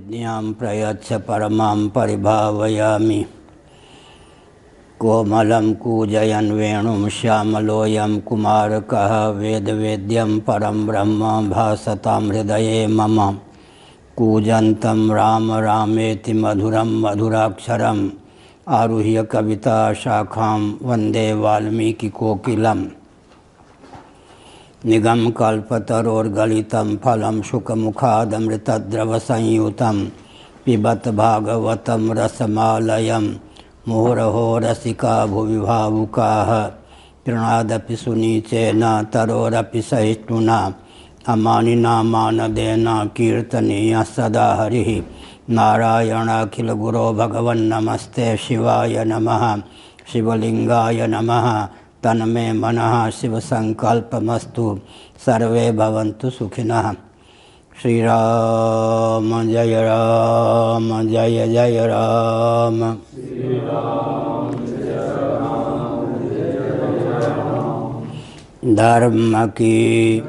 विद्यां प्रयच्छ परमां परिभावयामि। कोमलं कूजयन् वेणुं श्यामलोऽयं कुमारकः वेदवेद्यं परं ब्रह्म भासतां हृदये मम। कूजन्तं राम रामेति मधुरं मधुराक्षरम् आरुह्य कविता शाखां वन्दे वाल्मीकिकोकिलम्। निगमकल्पतरोर्गलितं फलं शुकमुखादमृतद्रवसंयुतं पिबत भागवतं रसमालयं मुहुरहो रसिका भुवि भावुकाः। तृणादपि सुनीचेन तरोरपि सहिष्णुना अमानिना मानदेन कीर्तनीयः सदा हरिः। नारायणाखिलगुरो भगवन्नमस्ते शिवाय नमः। शिवलिंगाय नमः। तन्मे मनः शिवसंकल्पमस्तु। सर्वे भवन्तु सुखिनः। श्रीराम जय राम जय जय राम। धर्म की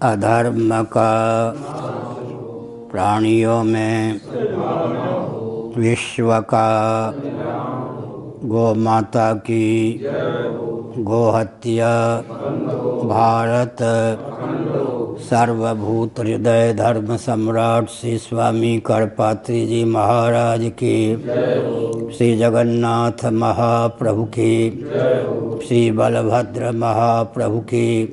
अधर्म का प्राणियों में विश्व का गौ माता की गोहत्या भारत सर्वभूत हृदय धर्म सम्राट श्री स्वामी करपात्री जी महाराज की, श्री जगन्नाथ महाप्रभु की, श्री बलभद्र महाप्रभु की,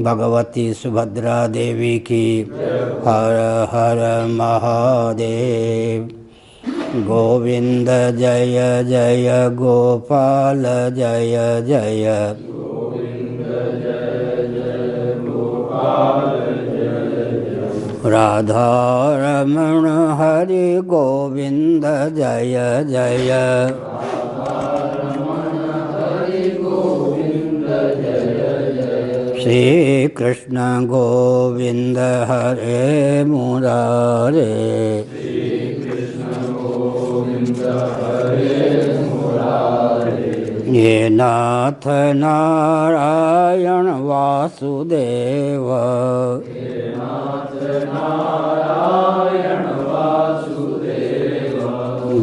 भगवती सुभद्रा देवी की। हर हर महादेव। गोविंद जय जय गोपाल जय जय। राधा रमण हरि गोविंद जय जय। श्री कृष्ण गोविंद हरे मुरारे। ये नाथ नारायण वासुदेव।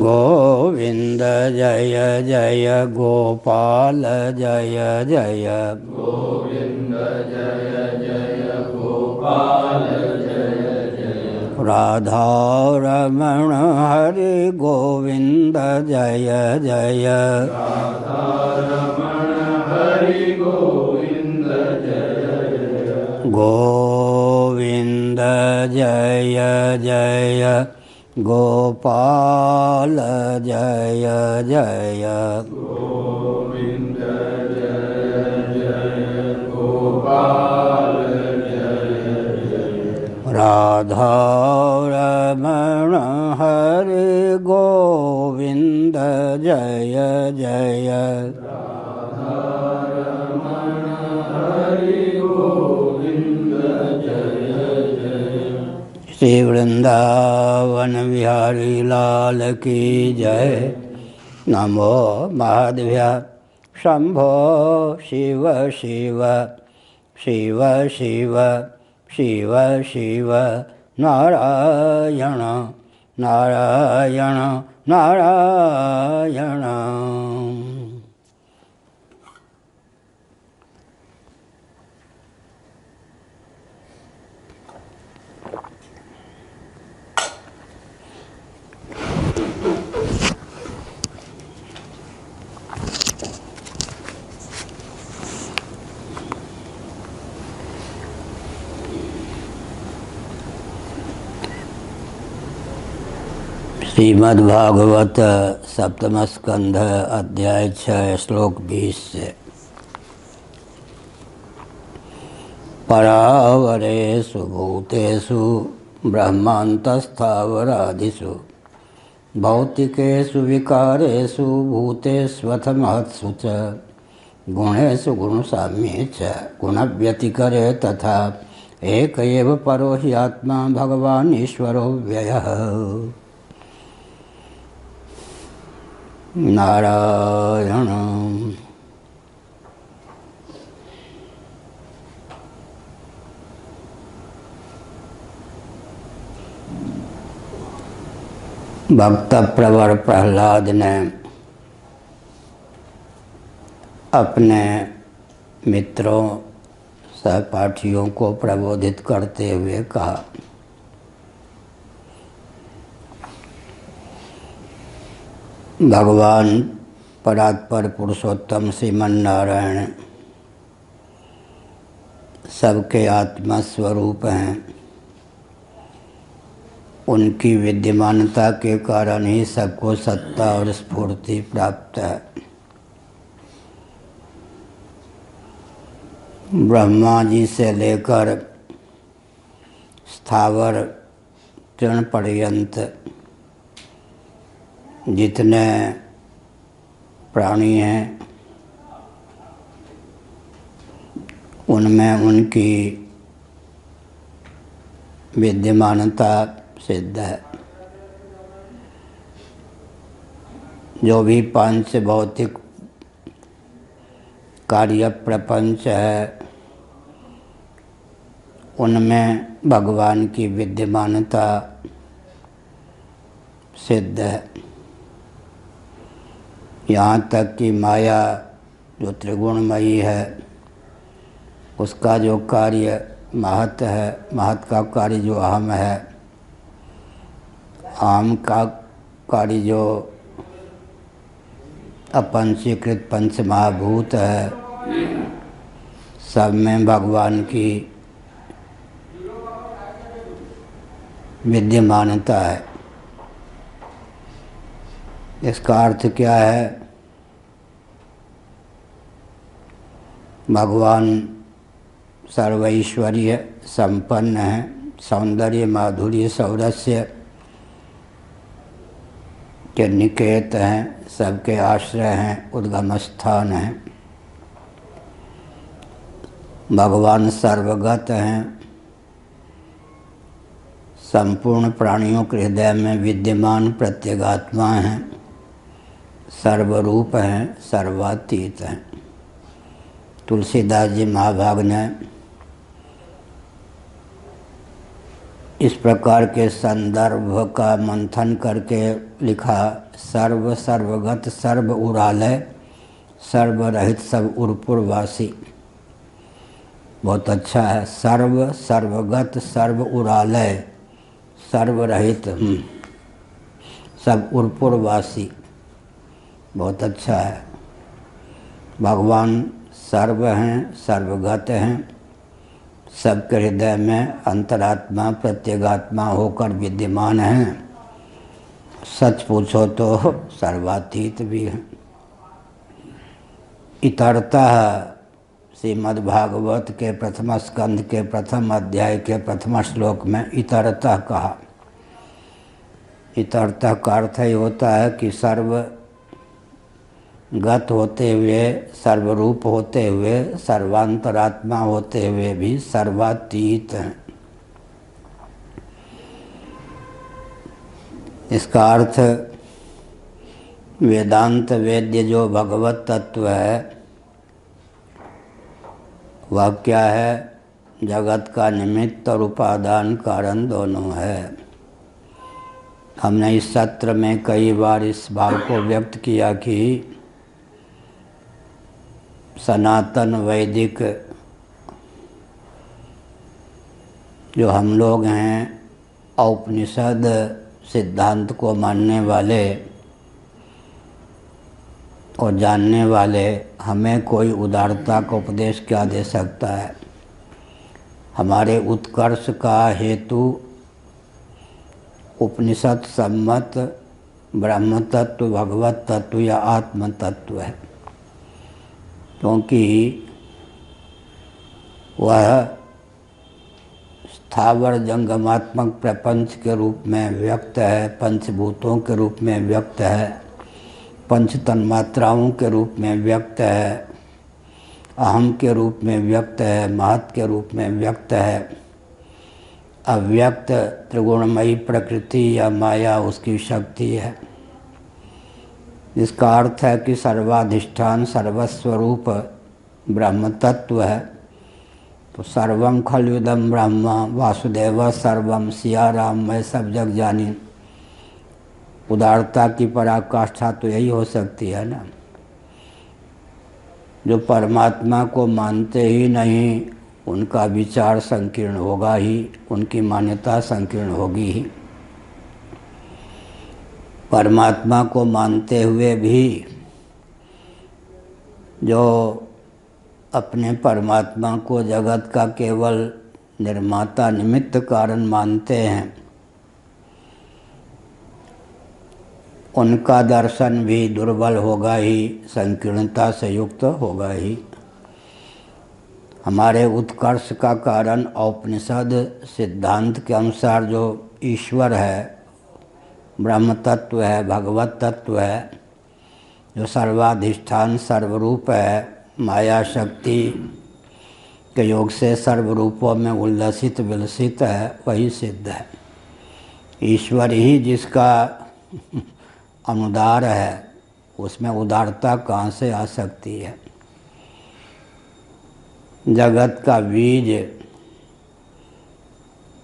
गोविंद जय जय गोपाल जय जय। गोविंद जय जय गोपाल जय जय। राधा रमण हरि गोविंद जय जय। राधा रमण हरि गोविंद जय जय। गोविंद जय जय गोपाल जय जय। गोविंद जय जय गोपाल जय जय। राधा रमण हरि गोविंद जय जय। राधा रमण हरि गोविंद जय जय। श्री वृंदावन विहारी लाल की जय। नमो महादेव्या शंभो शिव शिव शिव शिव शिव शिव नारायण नारायण नारायण। श्रीमद्भागवत सप्तम स्कंध अध्याय 6 श्लोक 20 से। परावरेषु भूतेषु ब्रह्मान्तस्थावरादिषु भौतिकेषु विकारेषु भूतेष्वथ महत्सु च गुणेषु गुणसाम्ये च गुणव्यतिकरे तथा एक एव परो हि आत्मा भगवान् ईश्वरो व्ययः। नारायण। भक्त प्रवर प्रहलाद ने अपने मित्रों सहपाठियों को प्रबोधित करते हुए कहा, भगवान परात्पर पुरुषोत्तम श्रीमन नारायण सबके आत्मा स्वरूप हैं। उनकी विद्यमानता के कारण ही सबको सत्ता और स्फूर्ति प्राप्त है। ब्रह्मा जी से लेकर स्थावर तृण पर्यंत जितने प्राणी हैं उनमें उनकी विद्यमानता सिद्ध है। जो भी पांच भौतिक कार्य प्रपंच है उनमें भगवान की विद्यमानता सिद्ध है। यहाँ तक कि माया जो त्रिगुणमयी है उसका जो कार्य महत है, महत का कार्य जो अहम है, अहम का कार्य जो अपंचीकृत पंच महाभूत है, सब में भगवान की विद्यमानता है। इसका अर्थ क्या है? भगवान सर्वैश्वर्य संपन्न है, सौंदर्य माधुर्य सौरस्य के निकेत हैं, सबके आश्रय हैं, उद्गम स्थान हैं। भगवान सर्वगत हैं, संपूर्ण प्राणियों के हृदय में विद्यमान प्रत्यगात्मा हैं, सर्वरूप हैं, सर्वातीत हैं। तुलसीदास जी महाभाग ने इस प्रकार के संदर्भ का मंथन करके लिखा, सर्व सर्वगत सर्व उरालय, सर्वरहित सब उर्पुरवासी। बहुत अच्छा है। सर्व सर्वगत सर्व उरालय, सर्वरहित सब उर्पुरवासी। बहुत अच्छा है। भगवान सर्व हैं, सर्वगत हैं, सबके हृदय में अंतरात्मा प्रत्यगात्मा होकर विद्यमान हैं। सच पूछो तो सर्वातीत भी हैं। इतरतः श्रीमद्भागवत के प्रथम स्कंध के प्रथम अध्याय के प्रथम श्लोक में इतरतः कहा। इतरतः का अर्थ ही होता है कि सर्वगत होते हुए, सर्वरूप होते हुए, सर्वांतरात्मा होते हुए भी सर्वातीत हैं। इसका अर्थ वेदांत वेद्य जो भगवत तत्व है वह क्या है? जगत का निमित्त और उपादान कारण दोनों है। हमने इस सत्र में कई बार इस भाव को व्यक्त किया कि सनातन वैदिक जो हम लोग हैं, औपनिषद सिद्धांत को मानने वाले और जानने वाले, हमें कोई उदारता का उपदेश क्या दे सकता है? हमारे उत्कर्ष का हेतु उपनिषद सम्मत ब्रह्म तत्व, भगवत तत्व या आत्म तत्व है। क्योंकि वह स्थावर जंगमात्मक प्रपंच के रूप में व्यक्त है, पंचभूतों के रूप में व्यक्त है, पंच तन्मात्राओं के रूप में व्यक्त है, अहम के रूप में व्यक्त है, महत के रूप में व्यक्त है। अव्यक्त त्रिगुणमयी प्रकृति या माया उसकी शक्ति है। इसका अर्थ है कि सर्वाधिष्ठान सर्वस्वरूप ब्रह्म तत्व है। तो सर्वम खलुदम ब्रह्म वासुदेव सर्वम, सिया राम मैं सब जग जानी। उदारता की पराकाष्ठा तो यही हो सकती है ना। जो परमात्मा को मानते ही नहीं उनका विचार संकीर्ण होगा ही, उनकी मान्यता संकीर्ण होगी ही। परमात्मा को मानते हुए भी जो अपने परमात्मा को जगत का केवल निर्माता निमित्त कारण मानते हैं, उनका दर्शन भी दुर्बल होगा ही, संकीर्णता से युक्त होगा ही। हमारे उत्कर्ष का कारण औपनिषद सिद्धांत के अनुसार जो ईश्वर है, ब्रह्म तत्व है, भगवत तत्व है, जो सर्वाधिष्ठान सर्वरूप है, माया शक्ति के योग से सर्वरूपों में उल्लसित विलसित है, वही सिद्ध है। ईश्वर ही जिसका अनुदार है, उसमें उदारता कहाँ से आ सकती है। जगत का बीज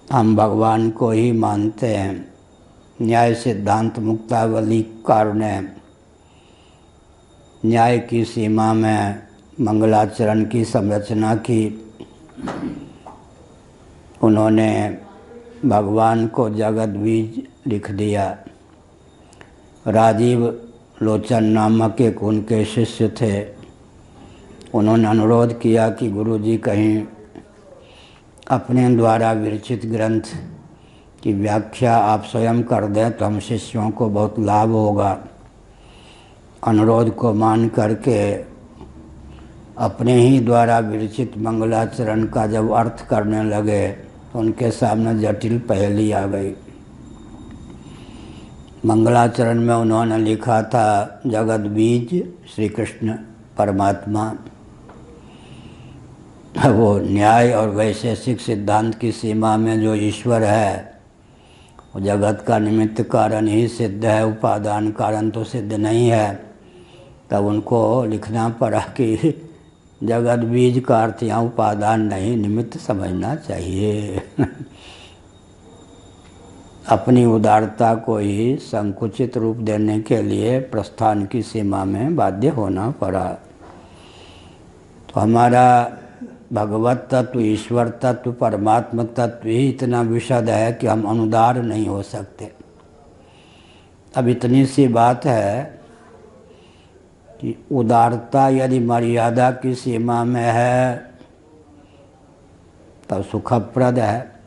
हम भगवान को ही मानते हैं। न्याय सिद्धांत मुक्तावली कार ने न्याय की सीमा में मंगलाचरण की संरचना की। उन्होंने भगवान को जगत बीज लिख दिया। राजीव लोचन नामक एक उनके शिष्य थे। उन्होंने अनुरोध किया कि गुरुजी कहीं अपने द्वारा विरचित ग्रंथ की व्याख्या आप स्वयं कर दें तो हम शिष्यों को बहुत लाभ होगा। अनुरोध को मान करके अपने ही द्वारा विरचित मंगलाचरण का जब अर्थ करने लगे तो उनके सामने जटिल पहेली आ गई। मंगलाचरण में उन्होंने लिखा था जगत बीज श्री कृष्ण परमात्मा। वो न्याय और वैशेषिक सिद्धांत की सीमा में जो ईश्वर है वो जगत का निमित्त कारण ही सिद्ध है, उपादान कारण तो सिद्ध नहीं है। तब उनको लिखना पड़ा कि जगत बीज का अर्थ यहाँ उपादान नहीं निमित्त समझना चाहिए। अपनी उदारता को ही संकुचित रूप देने के लिए प्रस्थान की सीमा में बाध्य होना पड़ा। तो हमारा भगवत तत्व, ईश्वर तत्व, परमात्मा तत्व ही इतना विशद है कि हम अनुदार नहीं हो सकते। अब इतनी सी बात है कि उदारता यदि मर्यादा की सीमा में है तब सुखप्रद है।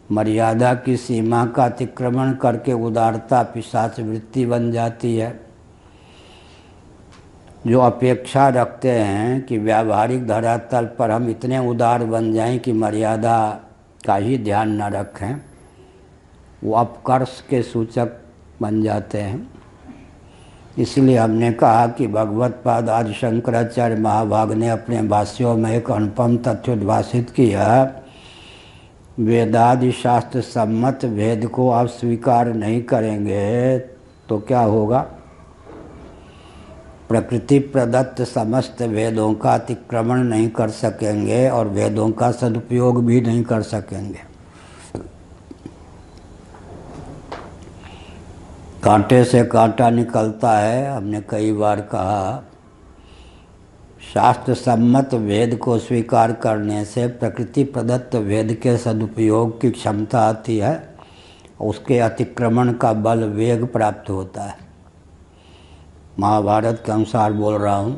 मर्यादा की सीमा का अतिक्रमण करके उदारता पिशाच वृत्ति बन जाती है। जो अपेक्षा रखते हैं कि व्यावहारिक धरातल पर हम इतने उदार बन जाएं कि मर्यादा का ही ध्यान न रखें, वो अपकर्ष के सूचक बन जाते हैं। इसलिए हमने कहा कि भगवत पाद आदि शंकराचार्य महाभाग ने अपने भाष्यों में एक अनुपम तथ्य उद्भाषित किया। वेदादि शास्त्र सम्मत भेद को आप स्वीकार नहीं करेंगे तो क्या होगा? प्रकृति प्रदत्त समस्त वेदों का अतिक्रमण नहीं कर सकेंगे और वेदों का सदुपयोग भी नहीं कर सकेंगे। कांटे से कांटा निकलता है। हमने कई बार कहा शास्त्र सम्मत वेद को स्वीकार करने से प्रकृति प्रदत्त वेद के सदुपयोग की क्षमता आती है, उसके अतिक्रमण का बल वेग प्राप्त होता है। महाभारत के अनुसार बोल रहा हूँ।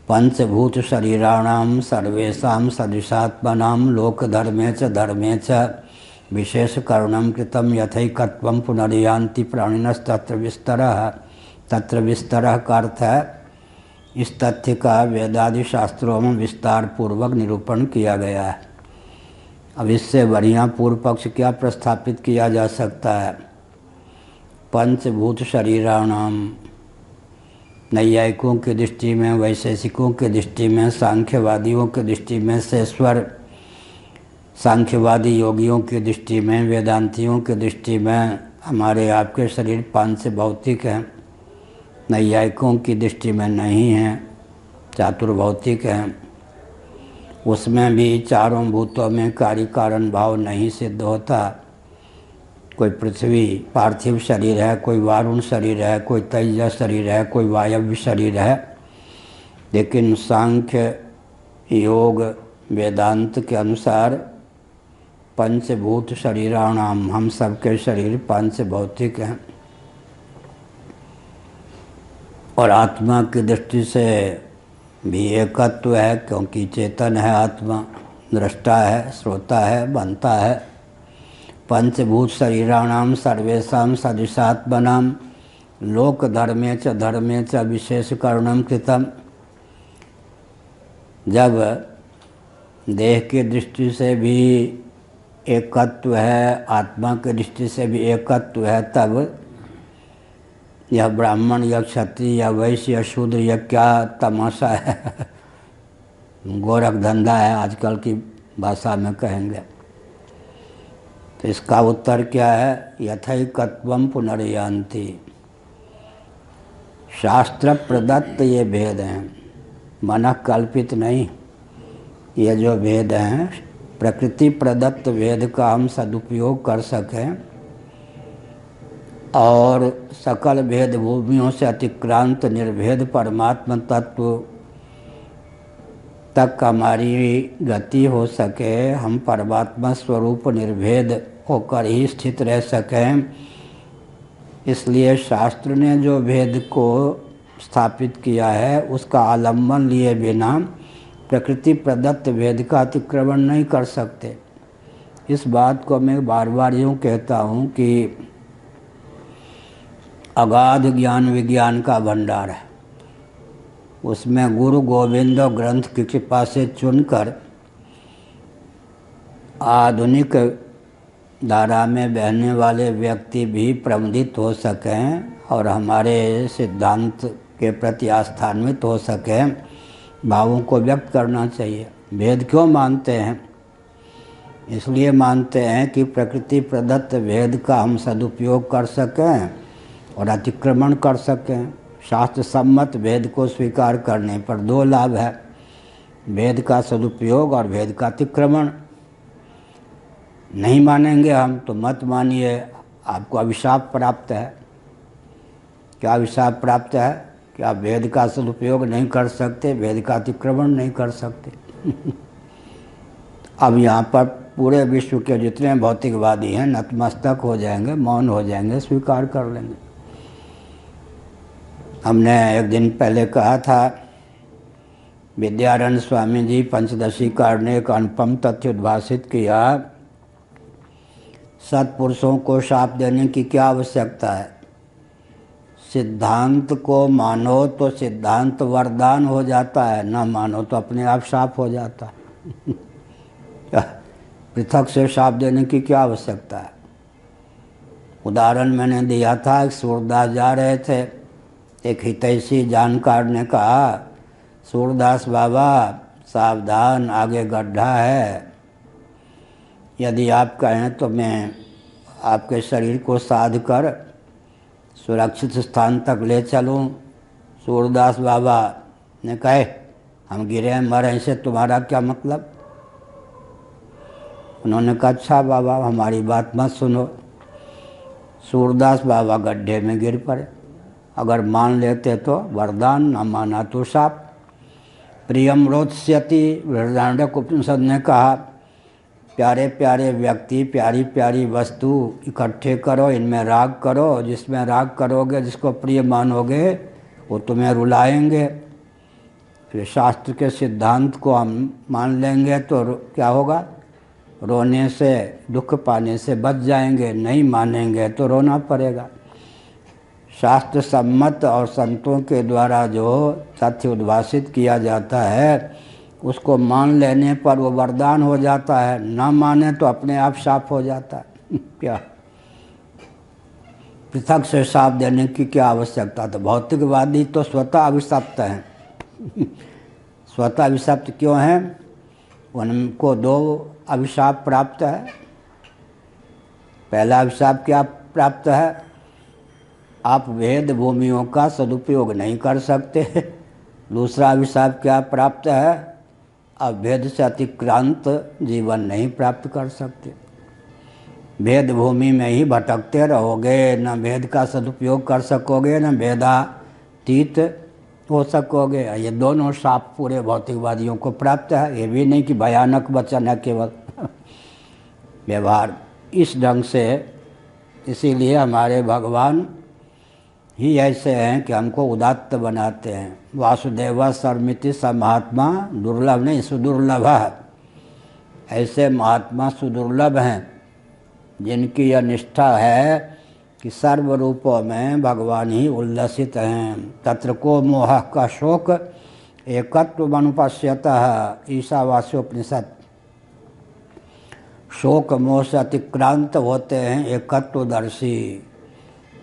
पंचभूत शरीराणाम सर्वेषां सदृशात्मनां लोकधर्मे च विशेष करुणम कृतम यथैकत्वं पुनर्यान्ति प्राणिनस्तत्र विस्तरः। तत्र विस्तरः का अर्थ है इस तथ्य का वेदादि शास्त्रों में विस्तार पूर्वक निरूपण किया गया है। अब इससे बढ़िया पूर्व पक्ष क्या प्रस्थापित किया जा सकता है? पंचभूत शरीराणाम नैयायिकों की दृष्टि में, वैशेषिकों की दृष्टि में, सांख्यवादियों की दृष्टि में, शेश्वर सांख्यवादी योगियों की दृष्टि में, वेदांतियों की दृष्टि में हमारे आपके शरीर पांच भौतिक हैं। नैयायिकों की दृष्टि में नहीं हैं, चातुर्भौतिक हैं। उसमें भी चारों भूतों में कार्य कारण भाव नहीं सिद्ध होता। कोई पृथ्वी पार्थिव शरीर है, कोई वारुण शरीर है, कोई तेजस शरीर है, कोई वायव्य शरीर है। लेकिन सांख्य योग वेदांत के अनुसार पंचभूत शरीराणाम, हम सबके शरीर पंच भौतिक हैं। और आत्मा की दृष्टि से भी एकत्व है, क्योंकि चेतन है आत्मा, दृष्टा है, श्रोता है, बनता है। पंचभूत शरीराणाम सर्वेषां सदृशात्मनां लोकधर्मे च विशेषकरणं कृतम्। जब देह की दृष्टि से भी एकत्व है, आत्मा की दृष्टि से भी एकत्व है, तब यह ब्राह्मण या क्षत्रिय या वैश्य या शूद्र या क्या तमाशा है, गोरख धंधा है आजकल की भाषा में कहेंगे। तो इसका उत्तर क्या है? यथैकत्वम पुनर्यान्ति। शास्त्र प्रदत्त ये भेद हैं, मन कल्पित नहीं। ये जो भेद हैं प्रकृति प्रदत्त भेद का हम सदुपयोग कर सकें और सकल भेद भूमियों से अतिक्रांत निर्भेद परमात्मा तत्व तक हमारी गति हो सके, हम परमात्मा स्वरूप निर्भेद होकर ही स्थित रह सकें। इसलिए शास्त्र ने जो भेद को स्थापित किया है उसका आलम्बन लिए बिना प्रकृति प्रदत्त भेद का अतिक्रमण नहीं कर सकते। इस बात को मैं बार बार यूँ कहता हूँ कि अगाध ज्ञान विज्ञान का भंडार है, उसमें गुरु गोविंद ग्रंथ की कृपा से चुनकर आधुनिक धारा में बहने वाले व्यक्ति भी प्रबंधित हो सकें और हमारे सिद्धांत के प्रति आस्थान्वित हो सकें, भावों को व्यक्त करना चाहिए। भेद क्यों मानते हैं? इसलिए मानते हैं कि प्रकृति प्रदत्त भेद का हम सदुपयोग कर सकें और अतिक्रमण कर सकें। शास्त्र सम्मत भेद को स्वीकार करने पर दो लाभ है, भेद का सदुपयोग और भेद का अतिक्रमण। नहीं मानेंगे हम तो मत मानिए, आपको अभिशाप प्राप्त है। क्या अभिशाप प्राप्त है कि आप भेद का सदुपयोग नहीं कर सकते, भेद का अतिक्रमण नहीं कर सकते। अब यहाँ पर पूरे विश्व के जितने भौतिकवादी हैं नतमस्तक हो जाएंगे, मौन हो जाएंगे, स्वीकार कर लेंगे। हमने एक दिन पहले कहा था, विद्यारण्य स्वामी जी पंचदशी कार ने एक अनुपम तथ्य उद्भाषित किया, सत्पुरुषों को शाप देने की क्या आवश्यकता है? सिद्धांत को मानो तो सिद्धांत वरदान हो जाता है, न मानो तो अपने आप शाप हो जाता है। पृथक से शाप देने की क्या आवश्यकता है? उदाहरण मैंने दिया था, सूरदास जा रहे थे, एक हितैषी जानकार ने कहा, सूरदास बाबा सावधान, आगे गड्ढा है, यदि आप कहें तो मैं आपके शरीर को साध कर सुरक्षित स्थान तक ले चलूं। सूरदास बाबा ने कहे, हम गिरे मरे से तुम्हारा क्या मतलब? उन्होंने कहा, अच्छा बाबा हमारी बात मत सुनो। सूरदास बाबा गड्ढे में गिर पड़े। अगर मान लेते तो वरदान, न माना तो शाप। प्रियम रोत्स्यति, बृहदारण्यक उपनिषद ने कहा, प्यारे प्यारे व्यक्ति, प्यारी प्यारी वस्तु इकट्ठे करो, इनमें राग करो। जिसमें राग करोगे, जिसको प्रिय मानोगे, वो तुम्हें रुलाएंगे। फिर शास्त्र के सिद्धांत को हम मान लेंगे तो क्या होगा? रोने से, दुख पाने से बच जाएंगे। नहीं मानेंगे तो रोना पड़ेगा। शास्त्र सम्मत और संतों के द्वारा जो तथ्य उद्भाषित किया जाता है उसको मान लेने पर वो वरदान हो जाता है, ना माने तो अपने आप शाप हो जाता है। क्या पृथक से शाप देने की क्या आवश्यकता? तो भौतिकवादी तो स्वतः अभिशप्त हैं। स्वतः अभिशप्त क्यों हैं? उनको दो अभिशाप प्राप्त है। पहला अभिशाप क्या प्राप्त है? आप वेद भूमियों का सदुपयोग नहीं कर सकते। दूसरा अभिशाप क्या प्राप्त है? आप भेद से अतिक्रांत जीवन नहीं प्राप्त कर सकते। भेद भूमि में ही भटकते रहोगे, न भेद का सदुपयोग कर सकोगे, न भेदातीत हो सकोगे। ये दोनों शाप पूरे भौतिकवादियों को प्राप्त है। ये भी नहीं कि भयानक वचन है केवल व्यवहार इस ढंग से। इसीलिए हमारे भगवान ही ऐसे हैं कि हमको उदात्त बनाते हैं। वासुदेव सर्वमिति स महात्मा दुर्लभ नहीं सुदुर्लभ है। ऐसे महात्मा सुदुर्लभ हैं जिनकी यह निष्ठा है कि सर्व रूपों में भगवान ही उल्लसित हैं। तत्र को मोह का शोक एकत्व अनुपश्यतः ईशावास्योपनिषद। शोक मोह से अतिक्रांत होते हैं एकत्वदर्शी।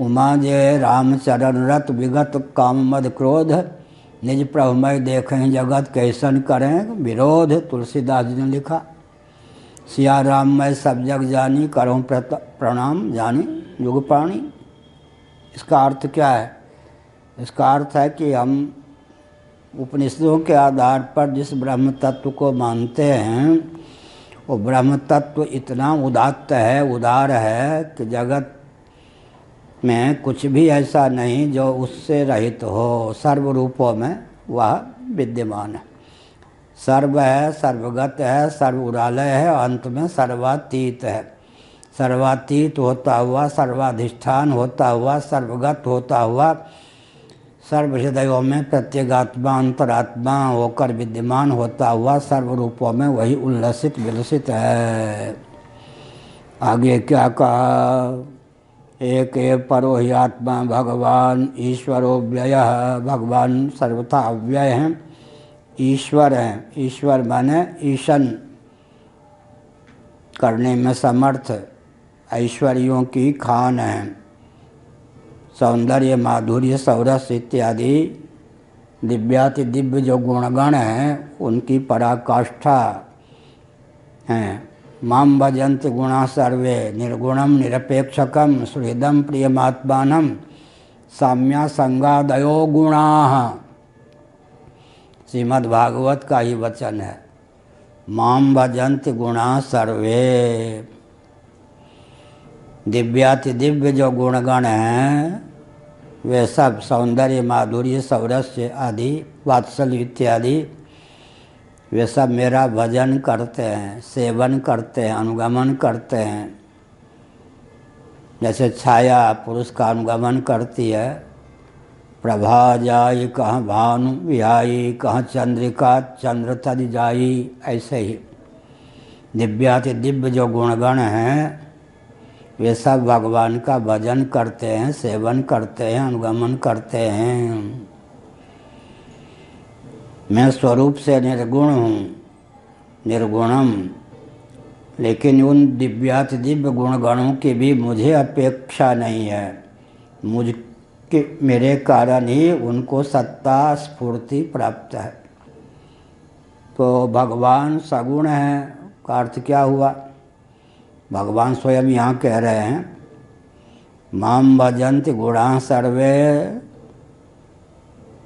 उमा जय रामचरण रत विगत काम मद क्रोध निज प्रभुमय देखें जगत कैसन करें विरोध। तुलसीदास जी ने लिखा। सिया राम मैं सब जग जानी करूँ प्रणाम जानी युग प्राणी। इसका अर्थ क्या है? इसका अर्थ है कि हम उपनिषदों के आधार पर जिस ब्रह्म तत्व को मानते हैं वो ब्रह्म तत्व इतना उदात्त है, उदार है कि जगत में कुछ भी ऐसा नहीं जो उससे रहित हो। सर्व रूपों में वह विद्यमान है। सर्व है, सर्वगत है, सर्व उरालय है, अंत में सर्वातीत है। सर्वातीत होता हुआ, सर्वाधिष्ठान होता हुआ, सर्वगत होता हुआ, सर्व हृदयों में प्रत्येगात्मा अंतरात्मा होकर विद्यमान होता हुआ सर्व रूपों में वही उल्लसित विलसित है। आगे क्या कहा? एक परो ही आत्मा भगवान ईश्वरो व्ययः। भगवान सर्वथा अव्यय हैं, ईश्वर हैं। ईश्वर माने ईशन करने में समर्थ, ऐश्वर्यों की खान है। सौंदर्य माधुर्य सौरस इत्यादि दिव्याति दिव्य जो गुणगण हैं उनकी पराकाष्ठा हैं। माम भजन्ति गुणा सर्वे निर्गुणम निरपेक्षकम सुहृदम प्रियमात्मानम साम्या संगादयो गुणाः। श्रीमद्भागवत का ही वचन है। माम भजन्ति गुणा सर्वे। दिव्याति दिव्य जो गुणगण हैं वे सब सौंदर्य माधुर्य सौरस्य आदि वात्सल्य इत्यादि वे सब मेरा भजन करते हैं, सेवन करते हैं, अनुगमन करते हैं। जैसे छाया पुरुष का अनुगमन करती है। प्रभा जाई कहाँ भानु विहाई, कहाँ चंद्रिका चंद्र तज जाई, ऐसे ही दिव्याति दिव्य जो गुणगण हैं वे सब भगवान का भजन करते हैं, सेवन करते हैं, अनुगमन करते हैं। मैं स्वरूप से निर्गुण हूँ, निर्गुणम, लेकिन उन दिव्याति दिव्य गुणगणों की भी मुझे अपेक्षा नहीं है। मुझके मेरे कारण ही उनको सत्ता स्फूर्ति प्राप्त है। तो भगवान सगुण है का अर्थ क्या हुआ? भगवान स्वयं यहाँ कह रहे हैं माम भजन्ति गुणा सर्वे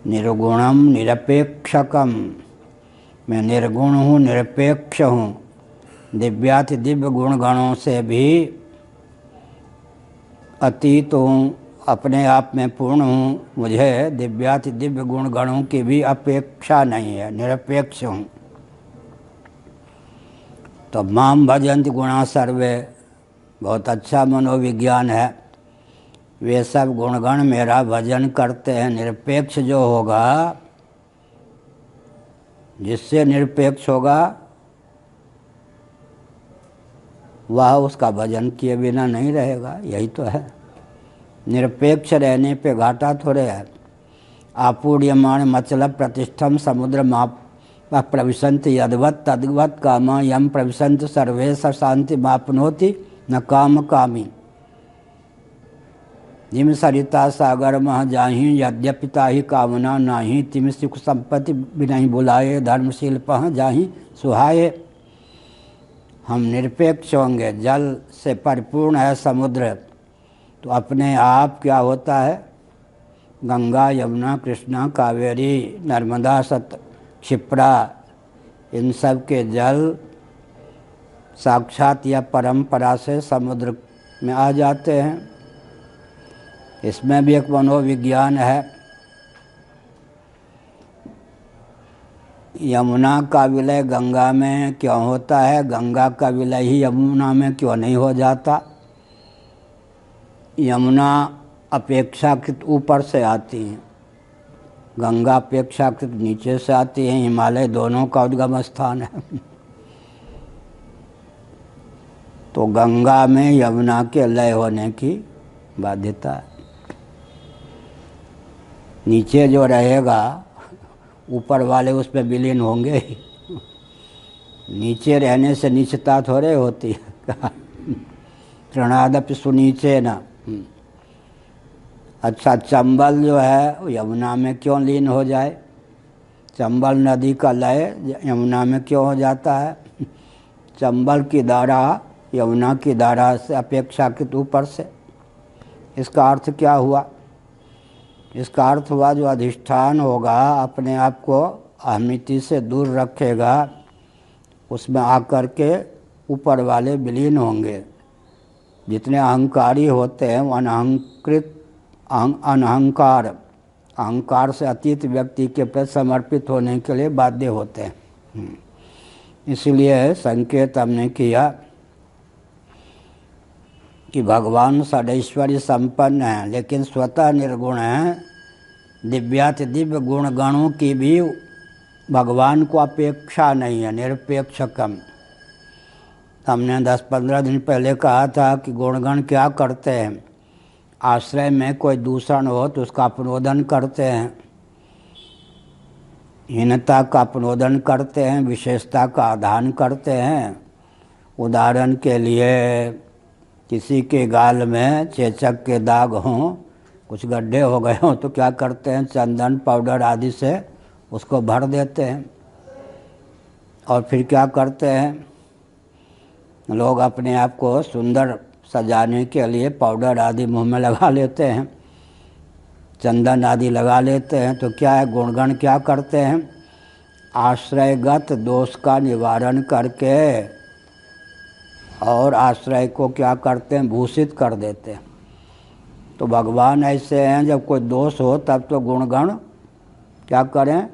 निर्गुणम निरपेक्षकम। मैं निर्गुण हूँ, निरपेक्ष हूँ, दिव्याति दिव्य गुणगणों से भी अतीत हूँ, अपने आप में पूर्ण हूँ। मुझे दिव्याति दिव्य गुणगणों की भी अपेक्षा नहीं है, निरपेक्ष हूँ। तो माम भजन्ति गुणा सर्वे बहुत अच्छा मनोविज्ञान है। वे सब गुणगण मेरा भजन करते हैं। निरपेक्ष जो होगा, जिससे निरपेक्ष होगा वह उसका भजन किए बिना नहीं रहेगा। यही तो है। निरपेक्ष रहने पे घाटा थोड़े है। आपूर्यमाण मतलब प्रतिष्ठम समुद्र माप प्रविशंत यदवत तद्वत कामा यम प्रविशंत सर्वे स शांति मापनोति न काम कामी। जिम सरिता सागर मह जाहि यद्यपिता ही कामना नाही। तिम सुख संपत्ति बिनाहि बुलाए धर्मशील पह जाहि सुहाए। हम निरपेक्ष होंगे। जल से परिपूर्ण है समुद्र, तो अपने आप क्या होता है? गंगा यमुना कृष्णा कावेरी नर्मदा क्षिप्रा इन सब के जल साक्षात या परंपरा से समुद्र में आ जाते हैं। इसमें भी एक मनोविज्ञान है। यमुना का विलय गंगा में क्यों होता है, गंगा का विलय ही यमुना में क्यों नहीं हो जाता? यमुना अपेक्षाकृत ऊपर से आती है, गंगा अपेक्षाकृत नीचे से आती है। हिमालय दोनों का उद्गम स्थान है। तो गंगा में यमुना के लय होने की बाध्यता है। नीचे जो रहेगा ऊपर वाले उसमें विलीन होंगे ही। नीचे रहने से नीचता थोड़े होती है। तृणादपि सुनीचे न। अच्छा, चंबल जो है यमुना में क्यों लीन हो जाए? चंबल नदी का लय यमुना में क्यों हो जाता है? चंबल की धारा यमुना की धारा से अपेक्षाकृत ऊपर से। इसका अर्थ क्या हुआ? इसका अर्थ हुआ जो अधिष्ठान होगा अपने आप को अहमिति से दूर रखेगा, उसमें आकर के ऊपर वाले विलीन होंगे। जितने अहंकारी होते हैं वो अहंकार से अतीत व्यक्ति के प्रति समर्पित होने के लिए बाध्य होते हैं। इसलिए संकेत हमने किया कि भगवान षडैश्वर्य संपन्न है लेकिन स्वतः निर्गुण है। दिव्याति दिव्य गुण गणों की भी भगवान को अपेक्षा नहीं है, निरपेक्षकम। हमने 10-15 दिन पहले कहा था कि गुणगण क्या करते हैं? आश्रय में कोई दूषण हो तो उसका अपनोदन करते हैं, हीनता का अपनोदन करते हैं, विशेषता का आधान करते हैं। उदाहरण के लिए किसी के गाल में चेचक के दाग हों, कुछ गड्ढे हो गए हों तो क्या करते हैं? चंदन पाउडर आदि से उसको भर देते हैं। और फिर क्या करते हैं? लोग अपने आप को सुंदर सजाने के लिए पाउडर आदि मुंह में लगा लेते हैं, चंदन आदि लगा लेते हैं। तो क्या है? गुणगण क्या करते हैं? आश्रयगत दोष का निवारण करके और आश्रय को क्या करते हैं? भूषित कर देते हैं। तो भगवान ऐसे हैं, जब कोई दोष हो तब तो गुणगण क्या करें?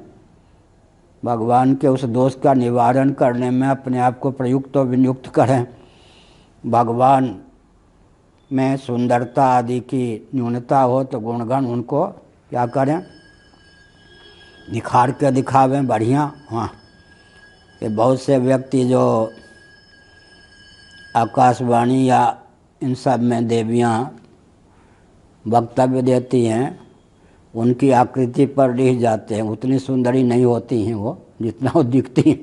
भगवान के उस दोष का निवारण करने में अपने आप को प्रयुक्त और विनियुक्त करें। भगवान में सुंदरता आदि की न्यूनता हो तो गुणगण उनको क्या करें? निखार के दिखावें बढ़िया। हाँ, ये बहुत से व्यक्ति जो आकाशवाणी या इन सब में देवियाँ वक्तव्य देती हैं, उनकी आकृति पर रिह जाते हैं। उतनी सुंदरी नहीं होती हैं वो जितना वो दिखती हैं।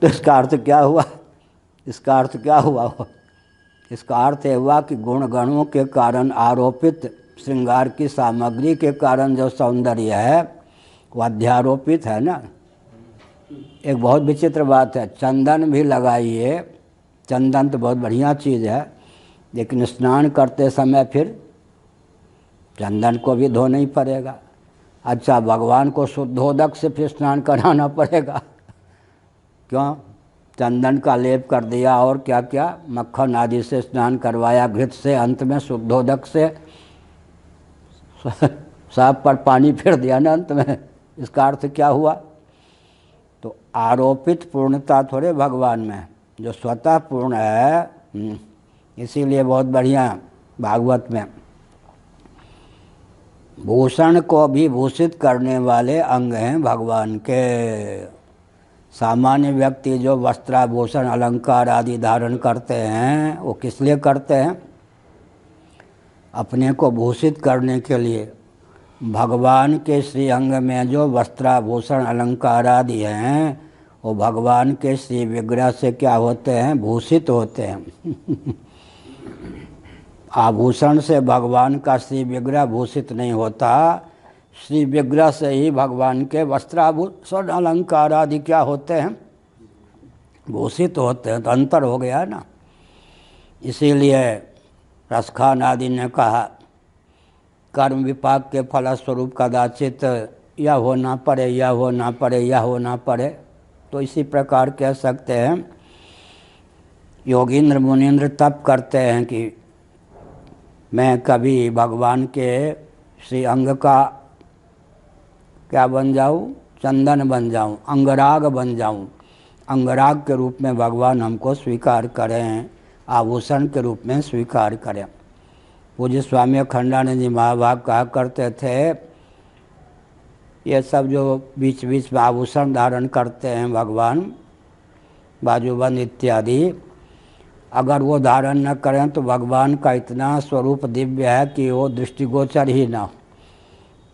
तो इसका अर्थ क्या हुआ? इसका अर्थ क्या हुआ? इसका अर्थ ये हुआ कि गुण गणों के कारण आरोपित श्रृंगार की सामग्री के कारण जो सौंदर्य है वो अध्यारोपित है ना। एक बहुत विचित्र बात है, चंदन भी लगाइए, चंदन तो बहुत बढ़िया चीज़ है, लेकिन स्नान करते समय फिर चंदन को भी धोना ही पड़ेगा। अच्छा, भगवान को शुद्धोदक से फिर स्नान कराना पड़ेगा। क्यों? चंदन का लेप कर दिया और क्या क्या मक्खन आदि से स्नान करवाया, घृत से, अंत में शुद्धोदक से सांप पर पानी फेर दिया ना अंत में। इसका अर्थ क्या हुआ? तो आरोपित पूर्णता थोड़े भगवान में, जो स्वतः पूर्ण है। इसीलिए बहुत बढ़िया भागवत में भूषण को भी भूषित करने वाले अंग हैं भगवान के। सामान्य व्यक्ति जो वस्त्राभूषण अलंकार आदि धारण करते हैं वो किस लिए करते हैं? अपने को भूषित करने के लिए। भगवान के श्री अंग में जो वस्त्राभूषण अलंकार आदि हैं वो भगवान के श्री विग्रह से क्या होते हैं? भूषित होते हैं। आभूषण से भगवान का श्री विग्रह भूषित नहीं होता, श्री विग्रह से ही भगवान के वस्त्राभूषण अलंकार आदि क्या होते हैं? भूषित होते हैं। तो अंतर हो गया ना। इसीलिए रसखान आदि ने कहा कर्म विपाक के फलस्वरूप कदाचित यह होना पड़े, यह होना पड़े, यह होना पड़े। तो इसी प्रकार कह सकते हैं योगींद्र मुनींद्र तप करते हैं कि मैं कभी भगवान के श्री अंग का क्या बन जाऊं, चंदन बन जाऊं, अंगराग बन जाऊं, अंगराग के रूप में भगवान हमको स्वीकार करें, आभूषण के रूप में स्वीकार करें। पूज्य स्वामी अखंडानंद जी महाभाग कहा करते थे ये सब जो बीच बीच में आभूषण धारण करते हैं भगवान, बाजूबंद इत्यादि, अगर वो धारण न करें तो भगवान का इतना स्वरूप दिव्य है कि वो दृष्टिगोचर ही ना हो।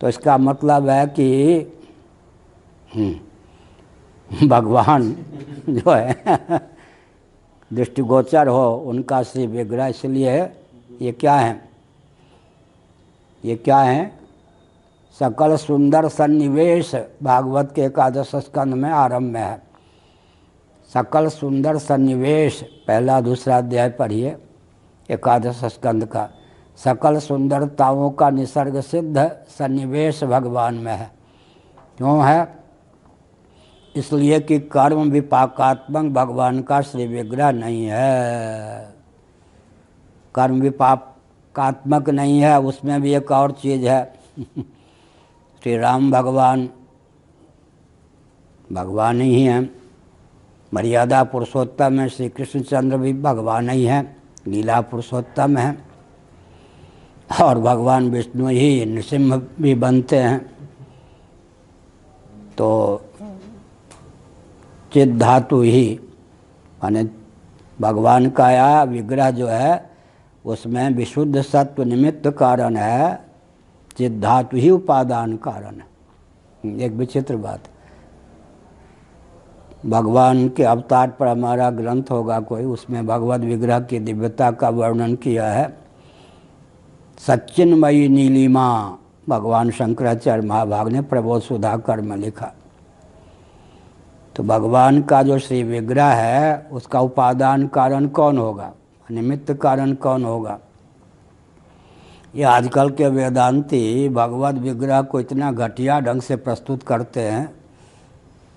तो इसका मतलब है कि भगवान जो है दृष्टिगोचर हो उनका श्री विग्रह। इसलिए ये क्या है, ये क्या है, सकल सुंदर सन्निवेश भागवत के 11 स्कंद में आरंभ में है। सकल सुंदर सन्निवेश, पहला दूसरा अध्याय पढ़िए 11 स्कंद का। सकल सुंदरताओं का निसर्ग सिद्ध सन्निवेश भगवान में है। क्यों है? इसलिए कि कर्म विपाकात्मक भगवान का श्री विग्रह नहीं है। कर्म विपाकात्मक नहीं है, उसमें भी एक और चीज़ है। श्री राम भगवान भगवान ही हैं, मर्यादा पुरुषोत्तम है। श्री कृष्णचंद्र भी भगवान ही हैं, लीला पुरुषोत्तम हैं। और भगवान विष्णु ही नृसिंह भी बनते हैं। तो चिद धातु ही माने भगवान का या विग्रह जो है उसमें विशुद्ध सत्व निमित्त कारण है, चिद धातु ही उपादान कारण है। एक विचित्र बात, भगवान के अवतार पर हमारा ग्रंथ होगा कोई, उसमें भगवद विग्रह की दिव्यता का वर्णन किया है। सच्चिन्मयी नीलिमा भगवान शंकराचार्य महाभाग ने प्रबोध सुधाकर में लिखा। तो भगवान का जो श्री विग्रह है उसका उपादान कारण कौन होगा, निमित्त कारण कौन होगा? ये आजकल के वेदांती भगवद विग्रह को इतना घटिया ढंग से प्रस्तुत करते हैं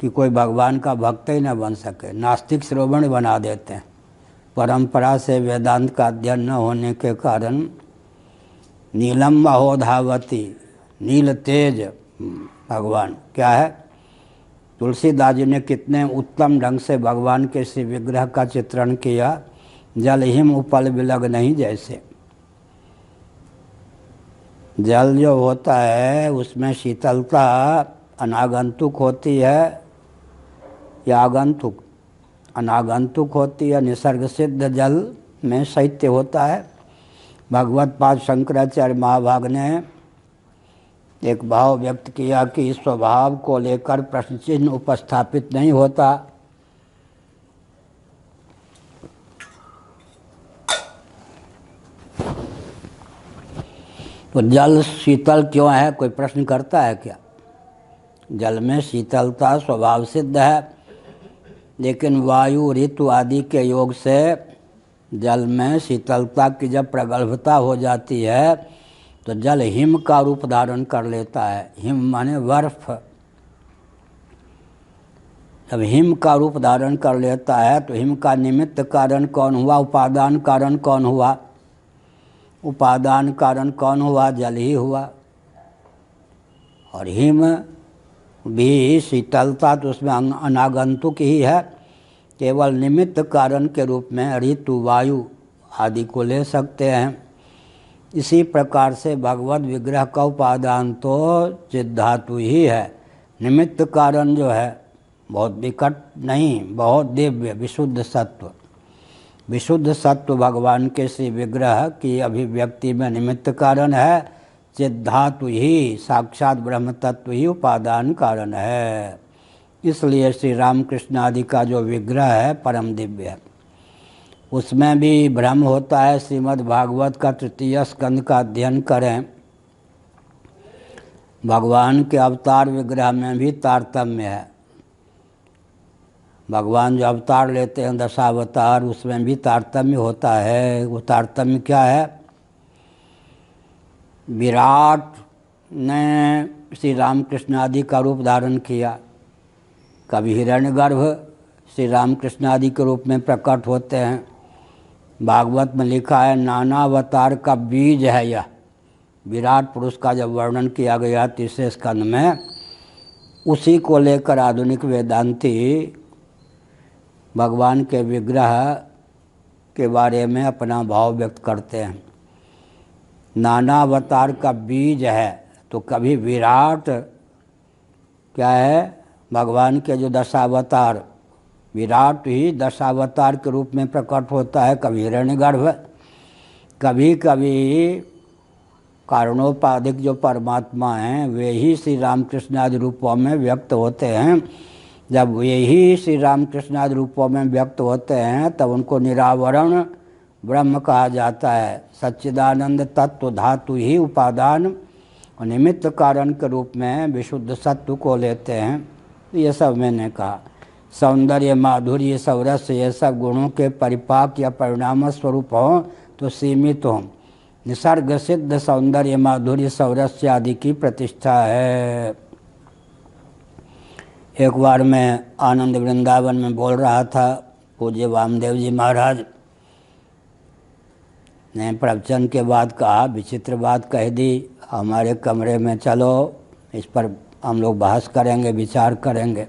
कि कोई भगवान का भक्त ही न बन सके, नास्तिक श्रोवण बना देते हैं। परंपरा से वेदांत का अध्ययन न होने के कारण नीलम महोधावती, नील तेज भगवान क्या है। तुलसीदास जी ने कितने उत्तम ढंग से भगवान के श्री विग्रह का चित्रण किया, जल हिम उपल बिलग नहीं जैसे। जल जो होता है उसमें शीतलता अनागंतुक होती है या आगंतुक? अनागंतुक होती है। निसर्ग सिद्ध जल में शैत्य होता है। भगवत पाद शंकराचार्य महाभाग ने एक भाव व्यक्त किया कि स्वभाव को लेकर प्रश्न चिन्ह उपस्थापित नहीं होता। तो जल शीतल क्यों है, कोई प्रश्न करता है क्या? जल में शीतलता स्वभाव सिद्ध है, लेकिन वायु ऋतु आदि के योग से जल में शीतलता की जब प्रगल्भता हो जाती है तो जल हिम का रूप धारण कर लेता है। हिम माने बर्फ। जब हिम का रूप धारण कर लेता है तो हिम का निमित्त कारण कौन हुआ, उपादान कारण कौन हुआ? उपादान कारण कौन हुआ? जल ही हुआ। और हिम भी शीतलता तो उसमें अनागंतुक ही है, केवल निमित्त कारण के रूप में ऋतु वायु आदि को ले सकते हैं। इसी प्रकार से भगवत विग्रह का उपादान तो चिद धातु ही है। निमित्त कारण जो है बहुत विकट नहीं, बहुत दिव्य विशुद्ध सत्व। विशुद्ध सत्व भगवान के श्री विग्रह की अभिव्यक्ति में निमित्त कारण है। चिद धातु ही साक्षात ब्रह्म तत्व ही उपादान कारण है। इसलिए श्री रामकृष्ण आदि का जो विग्रह है परम दिव्य है। उसमें भी भ्रम होता है। श्रीमद् भागवत का 3 स्कंद का अध्ययन करें, भगवान के अवतार विग्रह में भी तारतम्य है। भगवान जो अवतार लेते हैं 10 अवतार, उसमें भी तारतम्य होता है। वो तारतम्य क्या है? विराट ने श्री रामकृष्ण आदि का रूप धारण किया, कभी हिरण्यगर्भ श्री रामकृष्ण आदि के रूप में प्रकट होते हैं। भागवत में लिखा है नाना अवतार का बीज है यह। विराट पुरुष का जब वर्णन किया गया तीसरे स्कंद में, उसी को लेकर आधुनिक वेदांती भगवान के विग्रह के बारे में अपना भाव व्यक्त करते हैं। नाना अवतार का बीज है, तो कभी विराट क्या है, भगवान के जो दशावतार, विराट ही दशावतार के रूप में प्रकट होता है। कभी हिरण्यगर्भ, कभी कभी कारणोपाधिक जो परमात्मा हैं वे ही श्री रामकृष्ण आदि रूपों में व्यक्त होते हैं। जब वे ही श्री रामकृष्ण आदि रूपों में व्यक्त होते हैं तब उनको निरावरण ब्रह्म कहा जाता है। सच्चिदानंद तत्व धातु ही उपादान और निमित्त कारण के रूप में विशुद्ध सत्व को लेते हैं। ये सब मैंने कहा। सौंदर्य, माधुर्य, सौरस्य, ये सब गुणों के परिपाक या परिणाम स्वरूप हों तो सीमित हों। निसर्ग सिद्ध सौंदर्य, माधुर्य, सौरस्य आदि की प्रतिष्ठा है। एक बार मैं आनंद वृंदावन में बोल रहा था, पूज्य वामदेव जी महाराज ने प्रवचन के बाद कहा, विचित्र बात कह दी, हमारे कमरे में चलो, इस पर हम लोग बहस करेंगे, विचार करेंगे।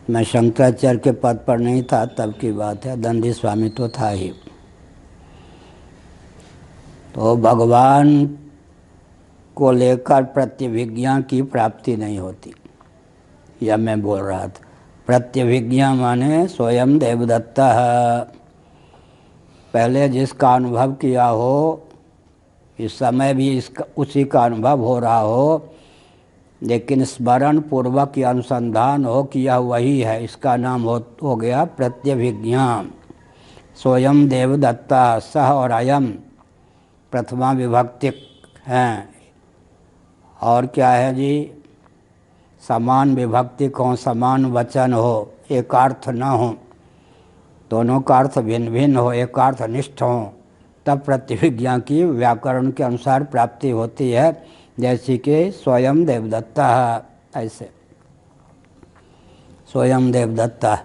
मैं शंकराचार्य के पद पर नहीं था तब की बात है, दंडी स्वामी तो था ही। तो भगवान को लेकर प्रत्यभिज्ञा की प्राप्ति नहीं होती, यह मैं बोल रहा था। प्रत्यभिज्ञा माने स्वयं देवदत्ता, पहले जिसका अनुभव किया हो, इस समय भी इसका उसी का अनुभव हो रहा हो, लेकिन स्मरण पूर्वक या अनुसंधान हो कि यह वही है, इसका नाम हो गया प्रत्यभिज्ञा। स्वयं देवदत्ता, सह और अयम प्रथमा विभक्ति हैं। और क्या है जी, समान विभक्ति हो, समान वचन हो, एकार्थ न हो, दोनों का अर्थ भिन्न भिन्न हो, एकार्थ निष्ठ हो, तब प्रतिभिज्ञा की व्याकरण के अनुसार प्राप्ति होती है। जैसे कि स्वयं देवदत्ता, ऐसे स्वयं देवदत्ता।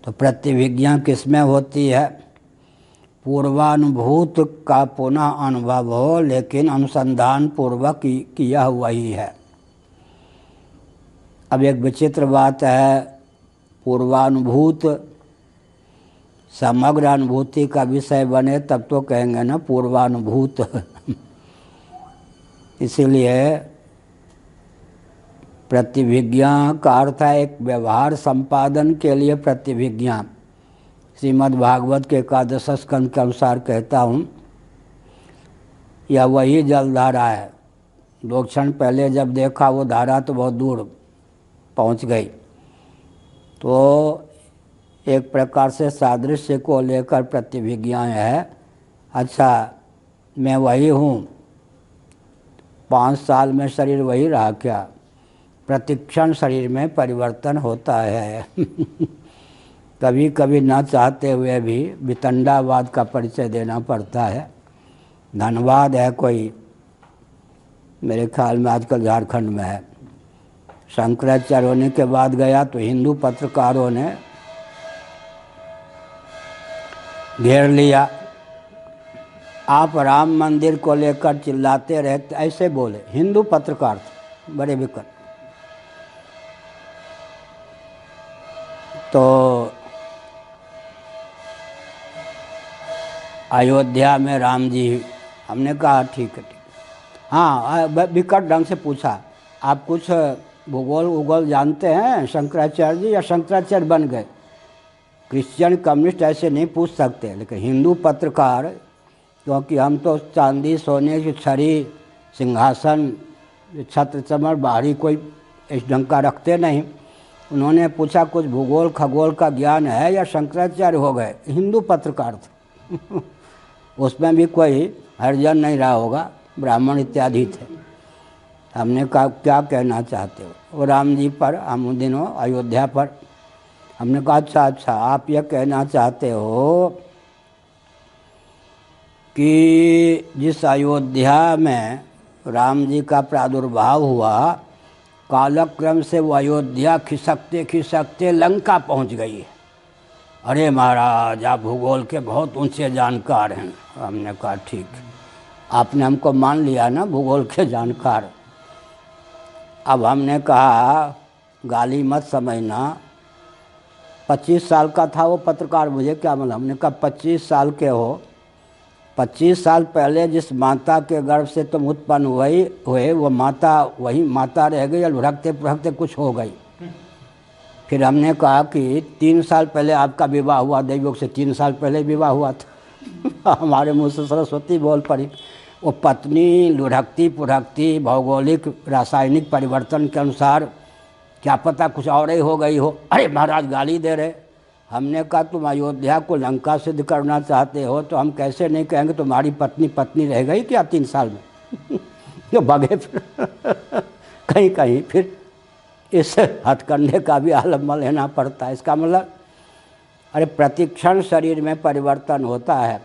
तो प्रतिभिज्ञा किसमें होती है? पूर्वानुभूत का पुनः अनुभव हो, लेकिन अनुसंधान पूर्वक किया हुआ ही है। अब एक विचित्र बात है, पूर्वानुभूत समग्र अनुभूति का विषय बने तब तो कहेंगे ना पूर्वानुभूत। इसीलिए प्रतिभिज्ञा का अर्थ है एक व्यवहार संपादन के लिए प्रतिभिज्ञा। श्रीमद् भागवत के एकादश स्कंद के अनुसार कहता हूँ, यह वही जलधारा है। 2 क्षण पहले जब देखा वो धारा तो बहुत दूर पहुँच गई। तो एक प्रकार से सादृश्य को लेकर प्रतिभिज्ञा है। अच्छा, मैं वही हूँ, 5 साल में शरीर वही रहा क्या? प्रतिक्षण शरीर में परिवर्तन होता है। कभी कभी न चाहते हुए भी वितंडावाद का परिचय देना पड़ता है। धनवाद है कोई, मेरे ख्याल में आजकल झारखंड में है। शंकराचार्य होने के बाद गया तो हिंदू पत्रकारों ने घेर लिया। आप राम मंदिर को लेकर चिल्लाते रहते, ऐसे बोले हिंदू पत्रकार बड़े विकट। तो अयोध्या में राम जी, हमने कहा ठीक है, हाँ विकट ढंग से पूछा, आप कुछ भूगोल जानते हैं शंकराचार्य जी, या शंकराचार्य बन गए? क्रिश्चियन कम्युनिस्ट ऐसे नहीं पूछ सकते, लेकिन हिंदू पत्रकार, क्योंकि हम तो चांदी सोने की छड़ी, सिंहासन, छत्र चमर, बाहरी कोई इस ढंग का रखते नहीं। उन्होंने पूछा कुछ भूगोल खगोल का ज्ञान है, या शंकराचार्य हो गए? हिंदू पत्रकार थे। उसमें भी कोई हरिजन नहीं रहा होगा, ब्राह्मण इत्यादि थे। हमने कहा क्या कहना चाहते हो? वो राम जी पर, हम उन दिनों अयोध्या पर। हमने कहा अच्छा, आप यह कहना चाहते हो कि जिस अयोध्या में राम जी का प्रादुर्भाव हुआ, कालक्रम से वो अयोध्या खिसकते खिसकते लंका पहुंच गई। अरे महाराज, आप भूगोल के बहुत ऊंचे जानकार हैं। हमने कहा ठीक, आपने हमको मान लिया ना भूगोल के जानकार। अब हमने कहा गाली मत समझना। 25 साल का था वो पत्रकार, मुझे क्या मालूम। हमने कहा 25 साल के हो, 25 साल पहले जिस माता के गर्भ से तुम उत्पन्न हुए वो माता वही माता रह गई या लुढ़कते पुढ़कते कुछ हो गई। फिर हमने कहा कि 3 साल पहले आपका विवाह हुआ, दैवयोग से 3 साल पहले विवाह हुआ था। हमारे मुँह से सरस्वती बोल पड़ी। वो पत्नी लुढ़कती पुढ़कती भौगोलिक रासायनिक परिवर्तन के अनुसार क्या पता कुछ और ही हो गई हो। अरे महाराज गाली दे रहे। हमने कहा तुम अयोध्या को लंका सिद्ध करना चाहते हो तो हम कैसे नहीं कहेंगे तुम्हारी पत्नी पत्नी रह गई क्या 3 साल में। जो भगे फिर कहीं कहीं फिर इस हथकंडे का भी आलम्बा लेना पड़ता है। इसका मतलब अरे प्रतिक्षण शरीर में परिवर्तन होता है,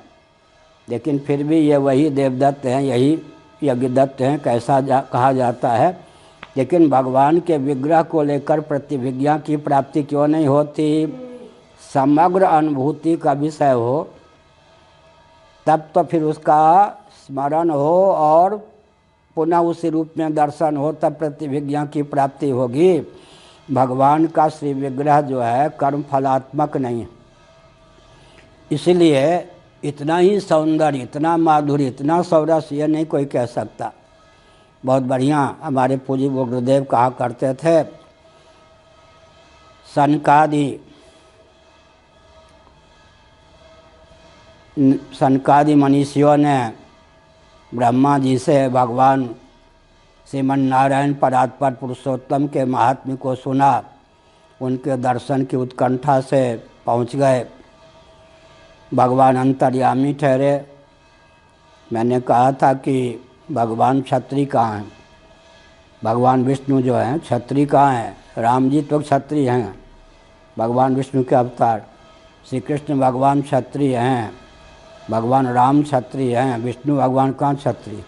लेकिन फिर भी ये वही देवदत्त हैं, यही यज्ञदत्त हैं, कैसा कहा जाता है। लेकिन भगवान के विग्रह को लेकर प्रतिभिज्ञा की प्राप्ति क्यों नहीं होती? समग्र अनुभूति का विषय हो तब तो फिर उसका स्मरण हो और पुनः उसी रूप में दर्शन हो, तब प्रतिभिज्ञा की प्राप्ति होगी। भगवान का श्री विग्रह जो है कर्म फलात्मक नहीं है, इसलिए इतना ही सौंदर्य, इतना माधुर्य, इतना सौरस ये नहीं कोई कह सकता। बहुत बढ़िया हमारे पूज्य गुरुदेव कहा करते थे, सनकादि मनीषियों ने ब्रह्मा जी से भगवान श्रीमन नारायण परात्पर पुरुषोत्तम के महात्म्य को सुना, उनके दर्शन की उत्कंठा से पहुंच गए। भगवान अंतर्यामी ठहरे। मैंने कहा था कि भगवान क्षत्रिय कहाँ हैं? भगवान विष्णु जो हैं क्षत्रिय कहाँ हैं? राम जी तो क्षत्रिय हैं, भगवान विष्णु के अवतार। श्री कृष्ण भगवान क्षत्रिय हैं, भगवान राम क्षत्रिय हैं, विष्णु भगवान कहाँ क्षत्रिय?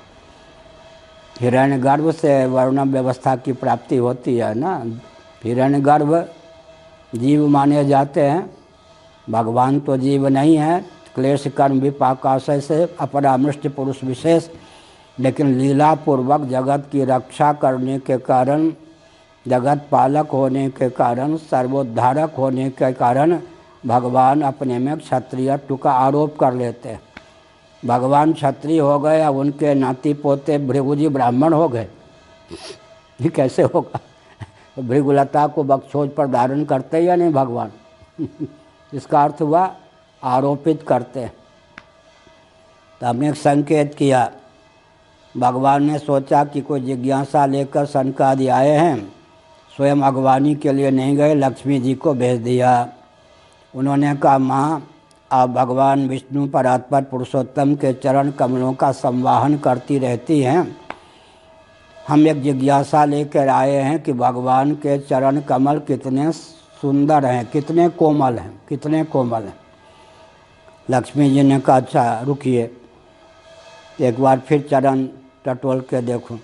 हिरण्यगर्भ से वर्ण व्यवस्था की प्राप्ति होती है ना। हिरण्यगर्भ जीव माने जाते हैं, भगवान तो जीव नहीं है। क्लेश कर्म विपाकाशय से अपरामृष्ट पुरुष विशेष, लेकिन लीला पूर्वक जगत की रक्षा करने के कारण, जगत पालक होने के कारण, सर्वोद्धारक होने के कारण भगवान अपने में क्षत्रियत्व का आरोप कर लेते हैं। भगवान क्षत्रिय हो गए, अब उनके नाती पोते भृगुजी ब्राह्मण हो गए, ये कैसे होगा? भृगुलता को बक्षोज पर धारण करते या नहीं भगवान? इसका अर्थ हुआ आरोपित करते हैं। तो हमने एक संकेत किया, भगवान ने सोचा कि कोई जिज्ञासा लेकर सनकादि आए हैं, स्वयं अगवानी के लिए नहीं गए, लक्ष्मी जी को भेज दिया। उन्होंने कहा माँ आप भगवान विष्णु परात्पर पुरुषोत्तम के चरण कमलों का संवाहन करती रहती हैं, हम एक जिज्ञासा लेकर आए हैं कि भगवान के चरण कमल कितने सुंदर हैं, कितने कोमल हैं, कितने कोमल हैं। लक्ष्मी जी ने कहा अच्छा रुकिए, एक बार फिर चरण टटोल के देखूं।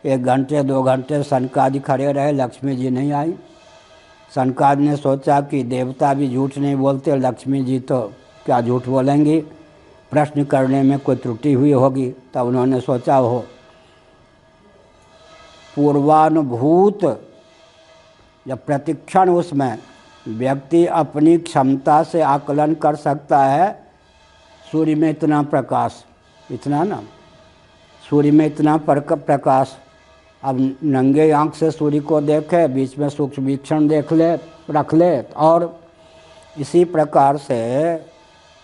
1 घंटे 2 घंटे सनकादि खड़े रहे, लक्ष्मी जी नहीं आई। सनकादि ने सोचा कि देवता भी झूठ नहीं बोलते, लक्ष्मी जी तो क्या झूठ बोलेंगी, प्रश्न करने में कोई त्रुटि हुई होगी। तब उन्होंने सोचा हो पूर्वानुभूत जब प्रतिक्षण उसमें व्यक्ति अपनी क्षमता से आकलन कर सकता है। सूर्य में इतना प्रकाश, इतना ना, सूर्य में इतना प्रकाश, अब नंगे आँख से सूर्य को देखे, बीच में सूक्ष्म वीक्षण देख ले, रख ले। और इसी प्रकार से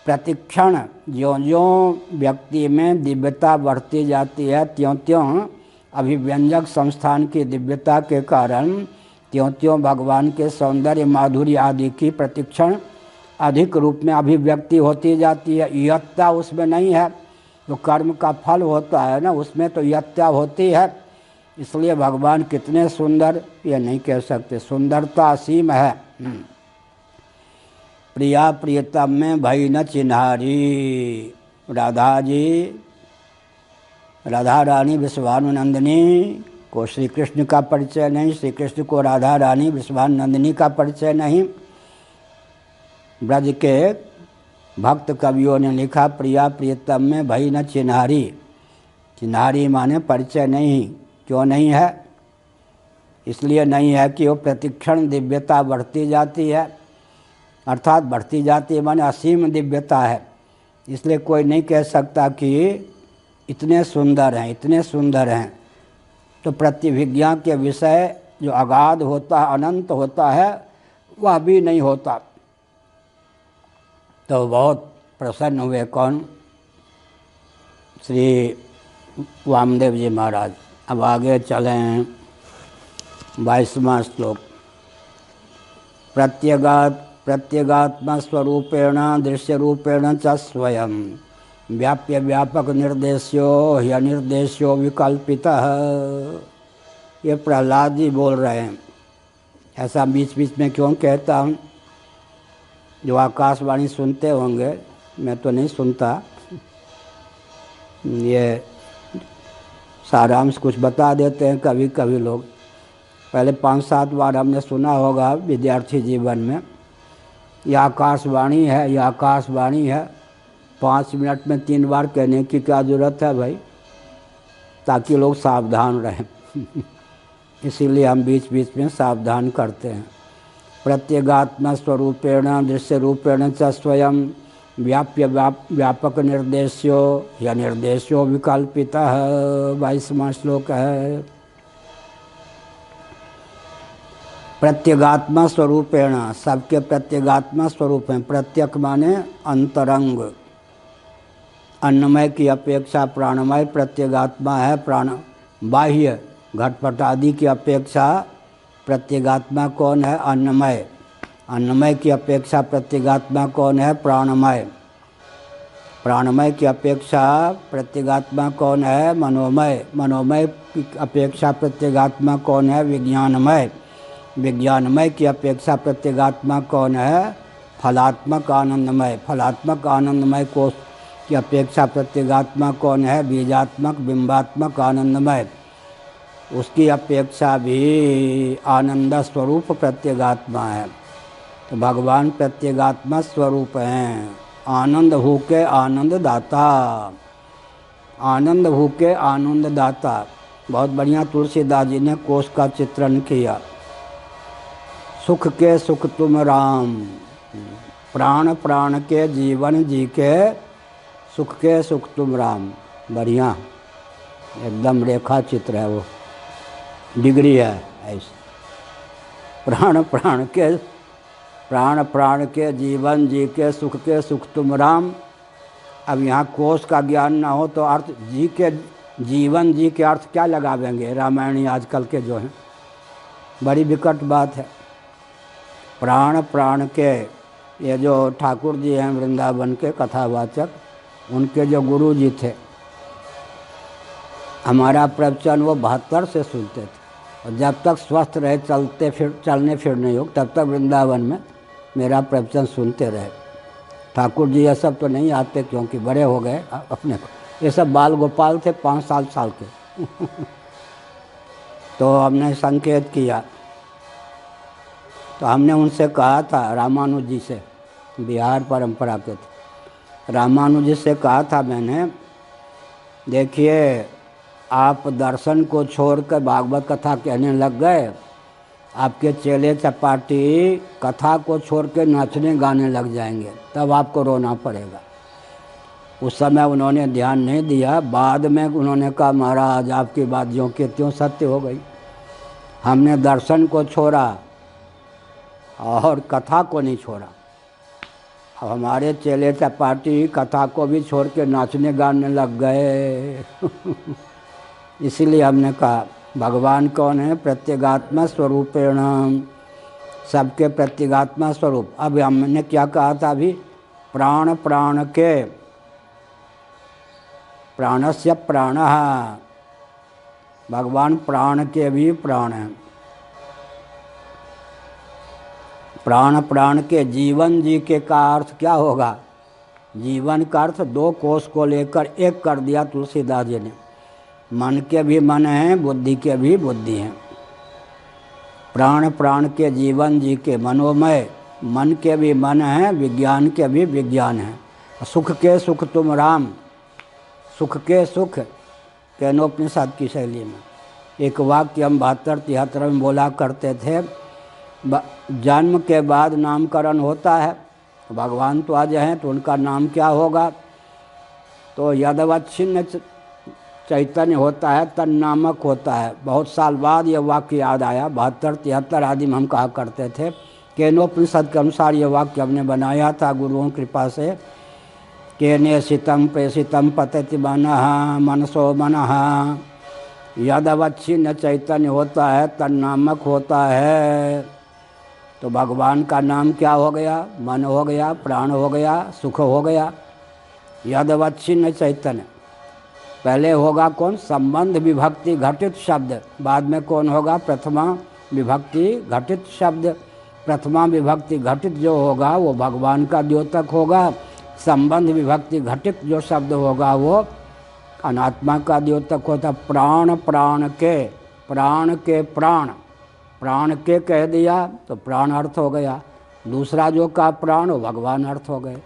प्रतिक्षण ज्यों-ज्यों व्यक्ति में दिव्यता बढ़ती जाती है, त्यों-त्यों अभिव्यंजक संस्थान की दिव्यता के कारण त्यों-त्यों भगवान के सौंदर्य माधुर्य आदि की प्रतिक्षण अधिक रूप में अभिव्यक्ति होती जाती है। यत्ता उसमें नहीं है, जो कर्म का फल होता है ना, उसमें तो यत्ता होती है। इसलिए भगवान कितने सुंदर ये नहीं कह सकते, सुंदरता असीम है। प्रिया प्रियतम में भई न चिन्हारी, राधा जी, राधा रानी विश्वानुनंदिनी को श्री कृष्ण का परिचय नहीं, श्री कृष्ण को राधा रानी वृषभानंदिनी का परिचय नहीं। ब्रज के भक्त कवियों ने लिखा, प्रिया प्रियतम में भई न चिन्हारी। चिन्हारी माने परिचय नहीं। क्यों नहीं है? इसलिए नहीं है कि वो प्रतिक्षण दिव्यता बढ़ती जाती है, अर्थात बढ़ती जाती है माने असीम दिव्यता है। इसलिए कोई नहीं कह सकता कि इतने सुंदर हैं, इतने सुंदर हैं। तो प्रतिभिज्ञा के विषय जो अगाध होता है, अनंत होता है, वह भी नहीं होता। तो बहुत प्रसन्न हुए कौन? श्री वामदेव जी महाराज। अब आगे चलें 22वां श्लोक। प्रत्यगात्मस्वरूपेण दृश्यरूपेण च स्वयं व्याप्य व्यापक निर्देश्यो ह्यनिर्देश्यो विकल्पितः। ये प्रहलाद जी बोल रहे हैं। ऐसा बीच बीच में क्यों कहता हूँ? जो आकाशवाणी सुनते होंगे, मैं तो नहीं सुनता, ये सारांश कुछ बता देते हैं कभी कभी लोग। पहले 5-7 बार हमने सुना होगा विद्यार्थी जीवन में, यह आकाशवाणी है, यह आकाशवाणी है। 5 मिनट में 3 बार कहने की क्या ज़रूरत है भाई? ताकि लोग सावधान रहें। इसीलिए हम बीच बीच में सावधान करते हैं। प्रत्यगात्म स्वरूपेण दृश्य रूपेण च स्वयं व्याप्य व्यापक निर्देश्यो या निर्देश्यो विकल्पितः। 22वां श्लोक है। प्रत्यगात्मा स्वरूपेण, सबके प्रत्यगात्मा स्वरूप हैं। प्रत्यक माने अंतरंग, अन्नमय की अपेक्षा प्राणमय प्रत्यगात्मा है। प्राण बाह्य घटपट आदि की अपेक्षा प्रत्यगात्मा कौन है? अन्नमय। अन्नमय की अपेक्षा प्रत्यगात्मा कौन है? प्राणमय। प्राणमय की अपेक्षा प्रत्यगात्मा कौन है? मनोमय। मनोमय की अपेक्षा प्रत्यगात्मा कौन है? विज्ञानमय। विज्ञानमय की अपेक्षा प्रत्यगात्मा कौन है? फलात्मक आनंदमय। फलात्मक आनंदमय कोश की अपेक्षा प्रत्यगात्मा कौन है? बीजात्मक बिंबात्मक आनंदमय। उसकी अपेक्षा भी आनंद स्वरूप प्रत्यगात्मा है। तो भगवान प्रत्यगात्मा स्वरूप हैं। आनंद हो के आनंद दाता, आनंद हो के आनंद दाता। बहुत बढ़िया तुलसीदास जी ने कोश का चित्रण किया। सुख के सुख तुम राम, प्राण प्राण के जीवन जी के सुख के सुख तुम राम। बढ़िया, एकदम रेखा चित्र है, वो डिग्री है ऐसे। प्राण प्राण के जीवन जी के सुख तुम राम। अब यहाँ कोश का ज्ञान ना हो तो अर्थ जी के जीवन जी के अर्थ क्या लगावेंगे? रामायणी आजकल के जो हैं, बड़ी विकट बात है। प्राण के, ये जो ठाकुर जी हैं वृंदावन के कथावाचक, उनके जो गुरु जी थे, हमारा प्रवचन वो 72 से सुनते थे। और जब तक स्वस्थ रहे, चलने फिरने योग, तब तक वृंदावन में मेरा प्रवचन सुनते रहे। ठाकुर जी ये सब तो नहीं आते क्योंकि बड़े हो गए अपने को। ये सब बाल गोपाल थे 5 साल के। तो हमने संकेत किया, तो हमने उनसे कहा था, रामानुज जी से, बिहार परंपरा के थे, रामानुज जी से कहा था मैंने, देखिए आप दर्शन को छोड़कर भागवत कथा कहने लग गए, आपके चेले चपाटी कथा को छोड़ के नाचने गाने लग जाएंगे, तब आपको रोना पड़ेगा। उस समय उन्होंने ध्यान नहीं दिया। बाद में उन्होंने कहा, महाराज आपकी बात ज्यों की त्यों सत्य हो गई। हमने दर्शन को छोड़ा और कथा को नहीं छोड़ा। अब हमारे चेले चपाटी कथा को भी छोड़ के नाचने गाने लग गए। इसीलिए हमने कहा भगवान कौन है? प्रत्यगात्मा स्वरूपेण, सबके प्रत्यगात्मा स्वरूप। अब हमने क्या कहा था अभी? प्राण के, प्राणस्य प्राणः, भगवान प्राण के भी प्राण हैं। प्राण के जीवन जी के का अर्थ क्या होगा? जीवन का अर्थ 2 कोश को लेकर एक कर दिया तुलसीदास जी ने। मन के भी मन हैं, बुद्धि के भी बुद्धि हैं। प्राण प्राण के जीवन जी के मनोमय, मन के भी मन हैं, विज्ञान के भी विज्ञान हैं। सुख के सुख तुम राम, सुख के सुख केनोपनिषद की शैली में एक वाक्य हम 72-73 में बोला करते थे। जन्म के बाद नामकरण होता है, भगवान तो आज हैं तो उनका नाम क्या होगा, तो यदवच्छिन्न चैतन्य होता है, तन नामक होता है। बहुत साल बाद ये वाक्य याद आया, 72-73 आदि में हम कहा करते थे। केनोपनिषद के अनुसार ये वाक्य हमने बनाया था गुरुओं की कृपा से। केने सितम प्रेषितम पतति मनः मनसो मनः, यदवच्छिन्न चैतन्य होता है, तन नामक होता है। तो भगवान का नाम क्या हो गया, मन हो गया, प्राण हो गया, सुख हो गया। यदवच्छिन्न चैतन्य, पहले होगा कौन, संबंध विभक्ति घटित शब्द, बाद में कौन होगा, प्रथमा विभक्ति घटित शब्द। प्रथमा विभक्ति घटित जो होगा वो भगवान का द्योतक होगा, संबंध विभक्ति घटित जो शब्द होगा वो अनात्मा का द्योतक होता। प्राण प्राण के, प्राण के प्राण, प्राण के कह दिया तो प्राण अर्थ हो गया, दूसरा जो का प्राण वो भगवान अर्थ हो गए।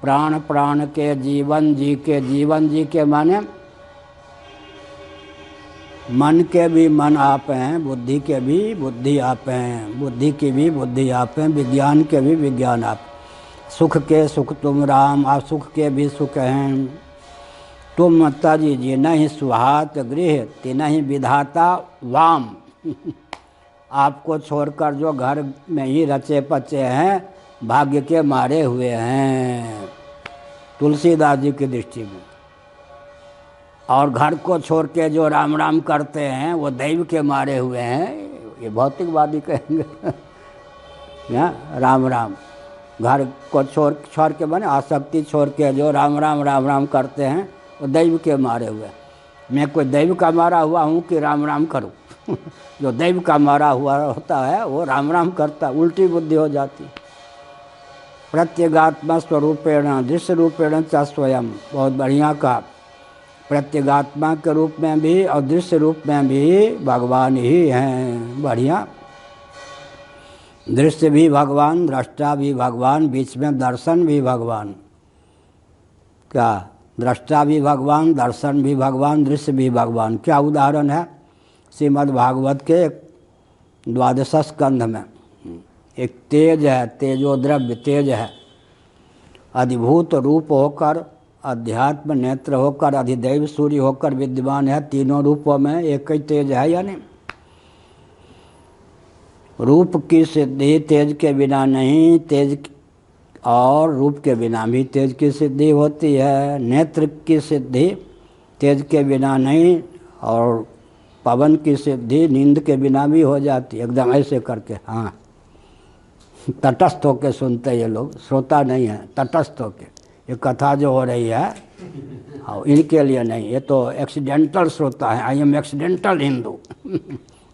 प्राण प्राण के जीवन जी के, जीवन जी के माने मन के भी मन आप हैं, बुद्धि के भी बुद्धि आप हैं, बुद्धि की भी बुद्धि आप हैं, विज्ञान के भी विज्ञान आप। सुख के सुख तुम राम, आप सुख के भी सुख हैं। तुम तज जिनहि सुहात गृह, तिनहि विधाता वाम। आपको छोड़कर जो घर में ही रचे पचे हैं, भाग्य के मारे हुए हैं, तुलसीदास जी की दृष्टि में। और घर को छोड़ के जो राम राम करते हैं वो दैव के मारे हुए हैं, ये भौतिकवादी कहेंगे। राम राम, घर को छोड़ के बने आसक्ति छोड़ के जो राम राम राम राम करते हैं वो दैव के मारे हुए। मैं कोई दैव का मारा हुआ हूँ कि राम राम करूँ? जो दैव का मारा हुआ होता है वो राम राम करता, उल्टी बुद्धि हो जाती। प्रत्यगात्मा स्वरूपेण दृश्य रूपेण च स्वयं, बहुत बढ़िया कहा। प्रत्यगात्मा के रूप में भी और दृश्य रूप में भी भगवान ही हैं। बढ़िया, दृश्य भी भगवान, दृष्टा भी भगवान, बीच में दर्शन भी भगवान। क्या, दृष्टा भी भगवान, दर्शन भी भगवान, दृश्य भी भगवान। क्या उदाहरण है, श्रीमद् भागवत के 12 स्कंध में एक तेज है, तेजो द्रव्य तेज है, अधिभूत रूप होकर, अध्यात्म नेत्र होकर, अधिदैव सूर्य होकर विद्यमान है। तीनों रूपों में एक ही तेज है या नहीं? रूप की सिद्धि तेज के बिना नहीं, तेज और रूप के बिना भी तेज की सिद्धि होती है। नेत्र की सिद्धि तेज के बिना नहीं, और पवन की सिद्धि नींद के बिना भी हो जाती है। एकदम ऐसे करके, हाँ, तटस्थ होके सुनते ये लोग, श्रोता नहीं है, तटस्थ होके। ये कथा जो हो रही है हाँ, इनके लिए नहीं, ये तो एक्सीडेंटल श्रोता है। I am accidental Hindu.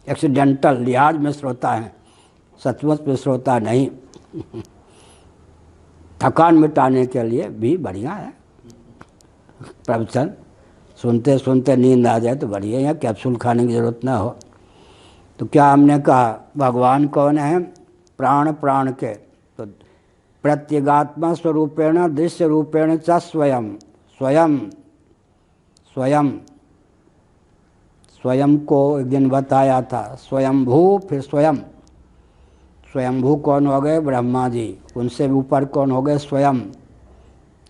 Accidental लिहाज में श्रोता है, सचमुच में श्रोता नहीं। थकान मिटाने के लिए भी बढ़िया है प्रवचन, सुनते सुनते नींद आ जाए तो बढ़िया है, कैप्सूल खाने की ज़रूरत ना हो। तो क्या हमने कहा, भगवान कौन है? प्राण प्राण के, तो प्रत्यगात्मा स्वरूपेण दृश्य रूपेण च स्वयं, स्वयं स्वयं स्वयं को एक दिन बताया था, स्वयंभू, फिर स्वयं। स्वयंभू कौन हो गए? ब्रह्मा जी। उनसे ऊपर कौन हो गए? स्वयं।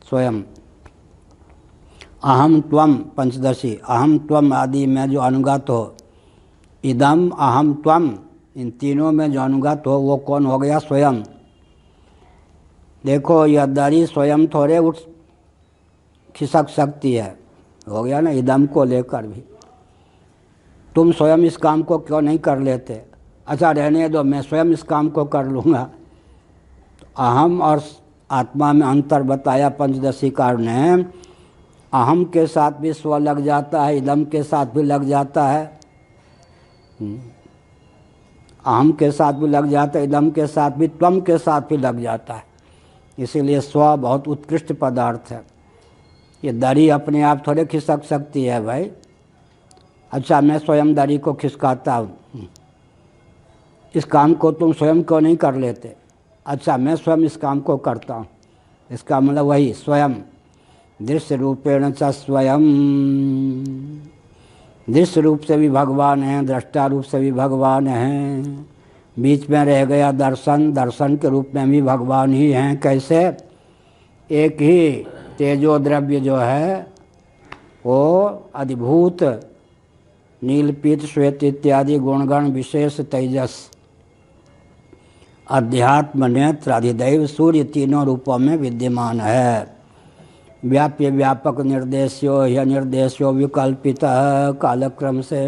स्वयं अहम त्वम, पंचदशी अहम त्वम आदि में जो अनुगत हो, इदम अहम त्वम, इन तीनों में जो अनुगत हो वो कौन हो गया? स्वयं। देखो यह दरी स्वयं थोड़े उठ खिसक सकती है, हो गया ना, इदम को लेकर भी। तुम स्वयं इस काम को क्यों नहीं कर लेते? अच्छा रहने दो, मैं स्वयं इस काम को कर लूँगा। तो अहम और आत्मा में अंतर बताया पंचदशीकार ने। अहम के साथ भी स्व लग जाता है, इदम के साथ भी लग जाता है, अहम के साथ भी लग जाता है, इदम के साथ भी, त्वम के साथ भी लग जाता है। इसीलिए स्व बहुत उत्कृष्ट पदार्थ है। ये दरी अपने आप थोड़े खिसक सकती है भाई, अच्छा, मैं स्वयंदारी को खिसकाता हूँ, इस काम को तुम स्वयं क्यों नहीं कर लेते? अच्छा, मैं स्वयं इस काम को करता हूँ, इसका मतलब वही स्वयं, दृश्य रूपेण च स्वयं, दृश्य रूप से भी भगवान हैं, दृष्टा रूप से भी भगवान हैं, बीच में रह गया दर्शन, दर्शन के रूप में भी भगवान ही हैं। कैसे? एक ही तेजो द्रव्य जो है वो अधिभूत नील पीत श्वेत इत्यादि गुणगण विशेष तेजस अध्यात्म नेत्र अधिदैव सूर्य तीनों रूपों में विद्यमान है। व्याप्य व्यापक निर्देश्यो ह्य निर्देश्यो विकल्पित कालक्रम से